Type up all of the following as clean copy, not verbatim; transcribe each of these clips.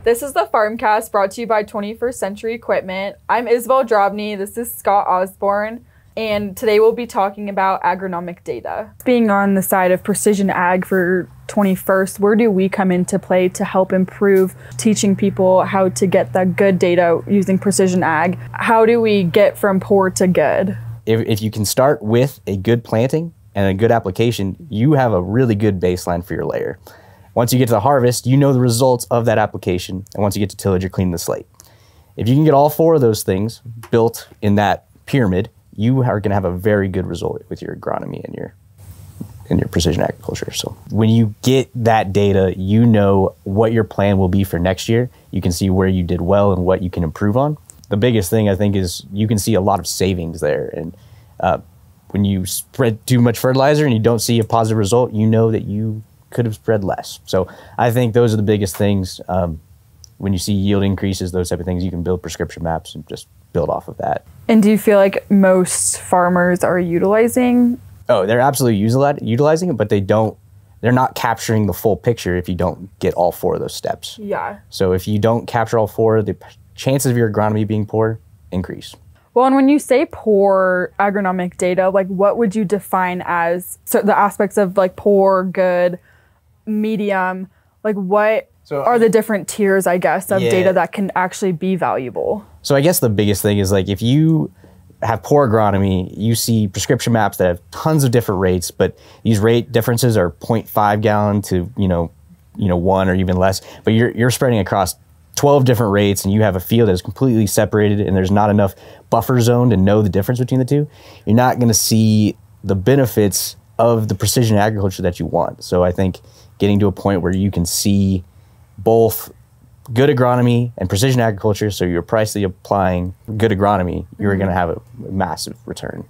This is the FarmCast brought to you by 21st Century Equipment. I'm Isabel Drobny. This is Scott Osborne. And today we'll be talking about agronomic data. Being on the side of precision ag for 21st, where do we come into play to help improve teaching people how to get that good data using precision ag? How do we get from poor to good? If you can start with a good planting and a good application, you have a really good baseline for your layer. Once you get to the harvest, you know the results of that application. And once you get to tillage, you're cleaning the slate. If you can get all four of those things built in that pyramid, you are going to have a very good result with your agronomy and your precision agriculture. So when you get that data, you know what your plan will be for next year. You can see where you did well and what you can improve on. The biggest thing, I think, is you can see a lot of savings there. And when you spread too much fertilizer and you don't see a positive result, you know that you could have spread less. So I think those are the biggest things. When you see yield increases, those type of things, you can build prescription maps and just build off of that. And do you feel like most farmers are utilizing? Oh, they're absolutely utilizing it, but they're not capturing the full picture if you don't get all four of those steps. Yeah. So if you don't capture all four, the chances of your agronomy being poor increase. Well, and when you say poor agronomic data, like what would you define as the aspects of like poor, good, medium, like what are the different tiers, I guess, of data that can actually be valuable? So I guess the biggest thing is like if you have poor agronomy, you see prescription maps that have tons of different rates, but these rate differences are 0.5 gallon to, 1 or even less, but you're spreading across 12 different rates and you have a field that is completely separated and there's not enough buffer zone to know the difference between the two, you're not going to see the benefits of the precision agriculture that you want. So I think getting to a point where you can see both good agronomy and precision agriculture, so you're precisely applying good agronomy, you're going to have a massive return.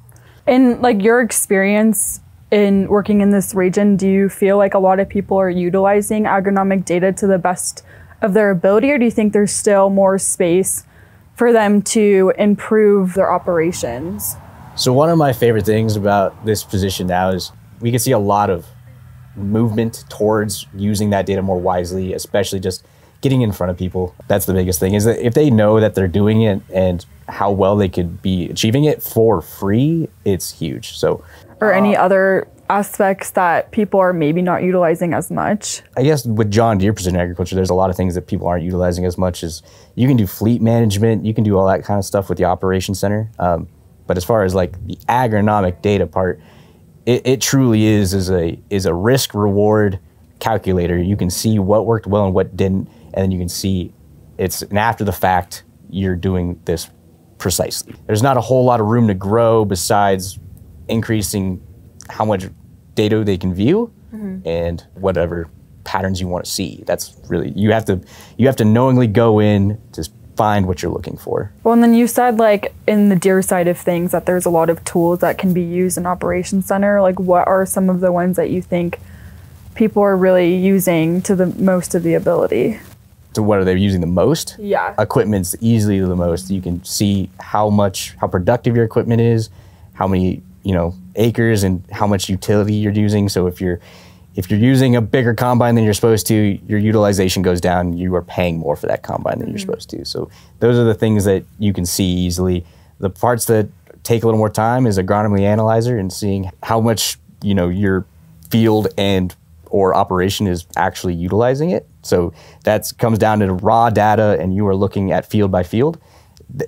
In like your experience in working in this region, do you feel like a lot of people are utilizing agronomic data to the best of their ability, or do you think there's still more space for them to improve their operations? So one of my favorite things about this position now is we can see a lot of movement towards using that data more wisely, especially just getting in front of people. That's the biggest thing, is that if they know that they're doing it and how well they could be achieving it for free, it's huge. So, or any other aspects that people are maybe not utilizing as much? I guess with John Deere Precision Agriculture, there's a lot of things that people aren't utilizing as much. As you can do fleet management, you can do all that kind of stuff with the operations center. But as far as like the agronomic data part, it truly is a risk reward calculator. You can see what worked well and what didn't, and then you can see it's an after the fact you're doing this precisely. There's not a whole lot of room to grow besides increasing how much data they can view and whatever patterns you want to see. That's really, you have to knowingly go in to find what you're looking for. Well, and then you said like in the Deere side of things that there's a lot of tools that can be used in Operations Center. Like what are some of the ones that you think people are really using to the most of the ability? So what are they using the most? Yeah. Equipment's easily the most. You can see how productive your equipment is, how many, acres and how much utility you're using. So if you're using a bigger combine than you're supposed to, your utilization goes down. You are paying more for that combine than you're supposed to. So those are the things that you can see easily. The parts that take a little more time is Agronomy Analyzer and seeing how much, your field or operation is actually utilizing it. So that comes down to raw data and you are looking at field by field.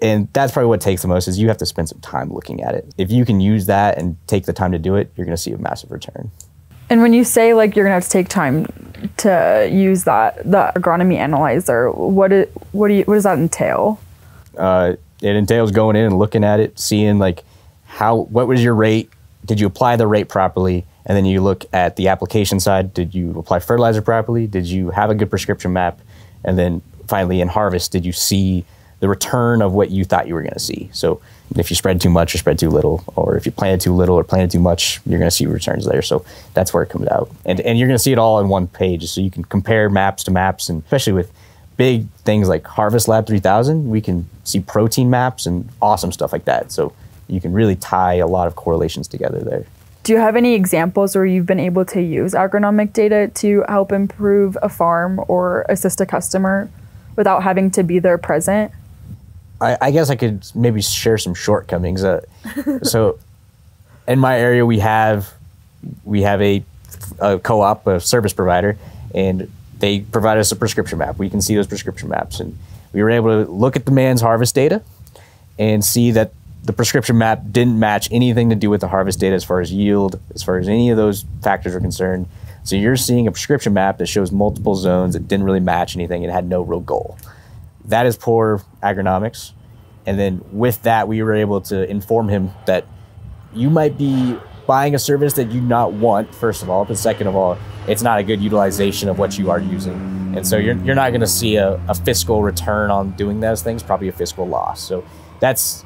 And that's probably what takes the most, is you have to spend some time looking at it. If you can use that and take the time to do it, you're going to see a massive return. And when you say like you're gonna have to take time to use the Agronomy Analyzer, what does that entail? It entails going in and looking at it, seeing like what was your rate? Did you apply the rate properly? And then you look at the application side. Did you apply fertilizer properly? Did you have a good prescription map? And then finally in harvest, did you see the return of what you thought you were going to see? So if you spread too much or spread too little, or if you planted too little or planted too much, you're going to see returns there. So that's where it comes out. And you're going to see it all in one page. So you can compare maps to maps, and especially with big things like Harvest Lab 3000, we can see protein maps and awesome stuff like that. So you can really tie a lot of correlations together there. Do you have any examples where you've been able to use agronomic data to help improve a farm or assist a customer without having to be there present? I guess I could maybe share some shortcomings. So in my area, we have a co-op, a service provider, and they provide us a prescription map. We can see those prescription maps, and we were able to look at the man's harvest data and see that the prescription map didn't match anything to do with the harvest data as far as yield, as far as any of those factors are concerned. So you're seeing a prescription map that shows multiple zones that didn't really match anything and had no real goal. That is poor agronomics. And then with that, we were able to inform him that you might be buying a service that you not want, first of all, but second of all, it's not a good utilization of what you are using. And so you're not going to see a fiscal return on doing those things, probably a fiscal loss. So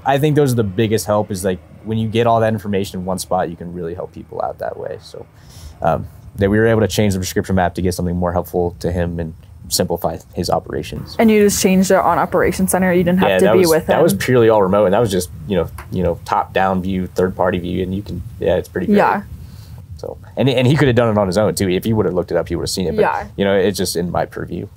I think those are the biggest help, is like when you get all that information in one spot, you can really help people out that way. So that we were able to change the prescription map to get something more helpful to him and simplify his operations. And you just changed it on Operations Center. You didn't have to be with him. That was purely all remote, and that was just top down view, third party view, and you can it's pretty great. Yeah. So and he could have done it on his own too. If he would have looked it up, he would have seen it. But it's just in my purview,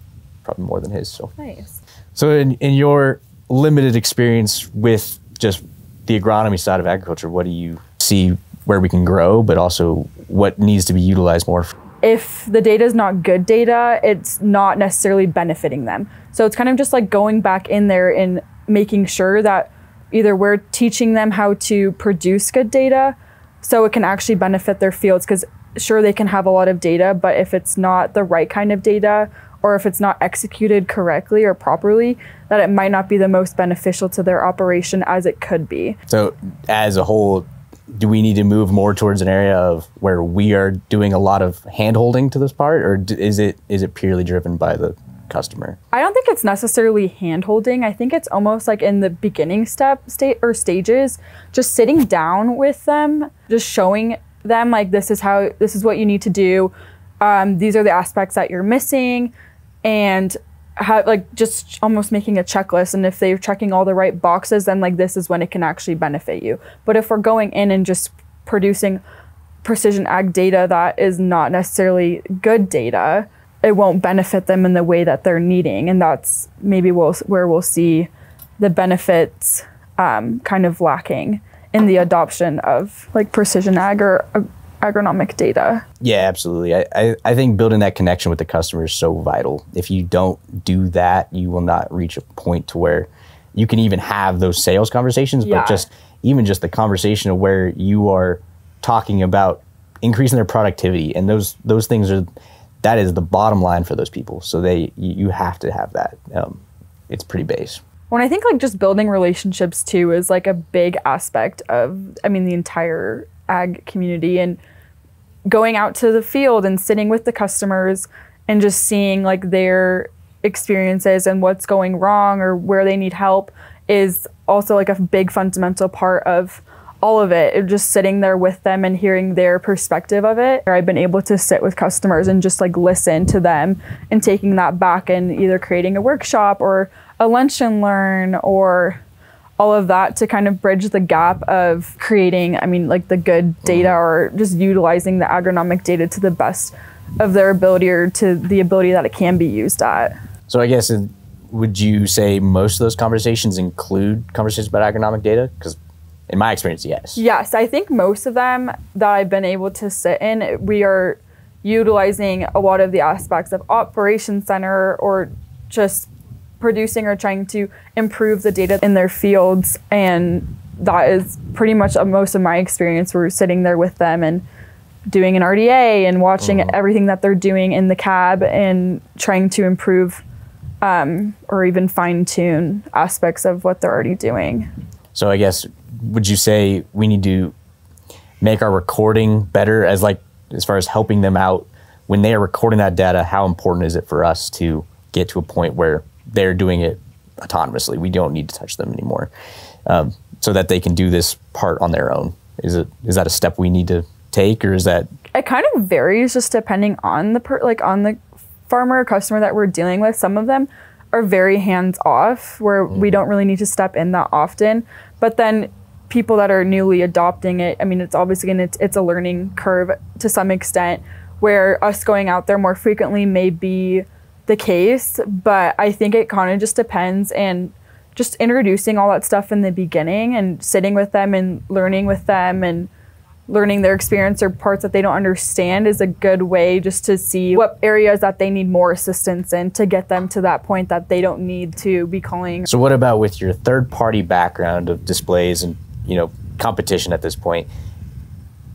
probably more than his. So nice. So in your limited experience with just the agronomy side of agriculture, what do you see where we can grow, but also what needs to be utilized more? If the data is not good data, it's not necessarily benefiting them. So it's kind of just like going back in there and making sure that either we're teaching them how to produce good data so it can actually benefit their fields, because sure, they can have a lot of data, but if it's not the right kind of data, or if it's not executed correctly or properly, that it might not be the most beneficial to their operation as it could be. So as a whole, do we need to move more towards an area of where we are doing a lot of hand-holding to this part, or is it purely driven by the customer? I don't think it's necessarily hand-holding. I think it's almost like in the beginning stages, just sitting down with them, just showing them like, this is what you need to do. These are the aspects that you're missing, and just almost making a checklist. And if they're checking all the right boxes, then like, this is when it can actually benefit you. But if we're going in and just producing precision ag data that is not necessarily good data, it won't benefit them in the way that they're needing. And that's maybe where we'll see the benefits kind of lacking in the adoption of like precision ag or agronomic data. Yeah, absolutely. I think building that connection with the customer is so vital. If you don't do that, you will not reach a point to where you can even have those sales conversations, but just the conversation of where you are talking about increasing their productivity, and those things that is the bottom line for those people. So you have to have that. It's pretty base. When I think like just building relationships too is like a big aspect of, the entire ag community, and going out to the field and sitting with the customers and just seeing like their experiences and what's going wrong or where they need help is also like a big fundamental part of all of it. Just sitting there with them and hearing their perspective of it. I've been able to sit with customers and just like listen to them, and taking that back and either creating a workshop or a lunch and learn or all of that to kind of bridge the gap of creating, like the good data, or just utilizing the agronomic data to the best of their ability, or to the ability that it can be used at. So I guess, would you say most of those conversations include conversations about agronomic data? Because in my experience, yes. Yes, I think most of them that I've been able to sit in, we are utilizing a lot of the aspects of Operations Center, or just producing or trying to improve the data in their fields. And that is pretty much most of my experience. We're sitting there with them and doing an RDA and watching everything that they're doing in the cab and trying to improve or even fine tune aspects of what they're already doing. So I guess, would you say we need to make our recording better as far as helping them out when they are recording that data? How important is it for us to get to a point where they're doing it autonomously? We don't need to touch them anymore, so that they can do this part on their own. Is that a step we need to take, or is that? It kind of varies just depending on the farmer or customer that we're dealing with. Some of them are very hands off, where we don't really need to step in that often. But then people that are newly adopting it, it's obviously it's a learning curve to some extent, where us going out there more frequently may be the case, but I think it kind of just depends, and just introducing all that stuff in the beginning and sitting with them and learning with them and learning their experience or parts that they don't understand is a good way just to see what areas that they need more assistance in to get them to that point that they don't need to be calling. So what about with your third-party background of displays and, you know, competition at this point?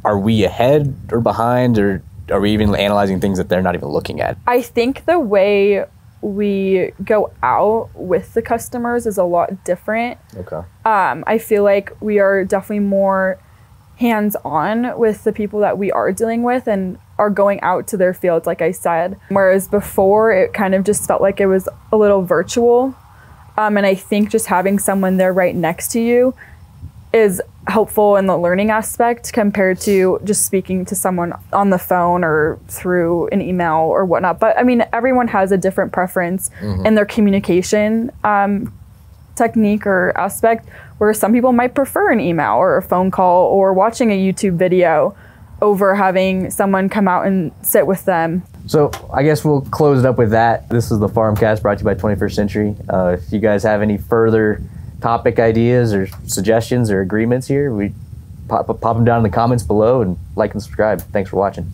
Are we ahead or behind, or are we even analyzing things that they're not even looking at? I think the way we go out with the customers is a lot different. Okay. I feel like we are definitely more hands-on with the people that we are dealing with and are going out to their fields, like I said. Whereas before, it kind of just felt like it was a little virtual. And I think just having someone there right next to you is helpful in the learning aspect compared to just speaking to someone on the phone or through an email or whatnot. But I mean, everyone has a different preference in their communication technique or aspect, where some people might prefer an email or a phone call or watching a YouTube video over having someone come out and sit with them. So I guess we'll close it up with that. This is the FarmCast brought to you by 21st Century. If you guys have any further topic ideas or suggestions or agreements here, we pop them down in the comments below, and like and subscribe. Thanks for watching.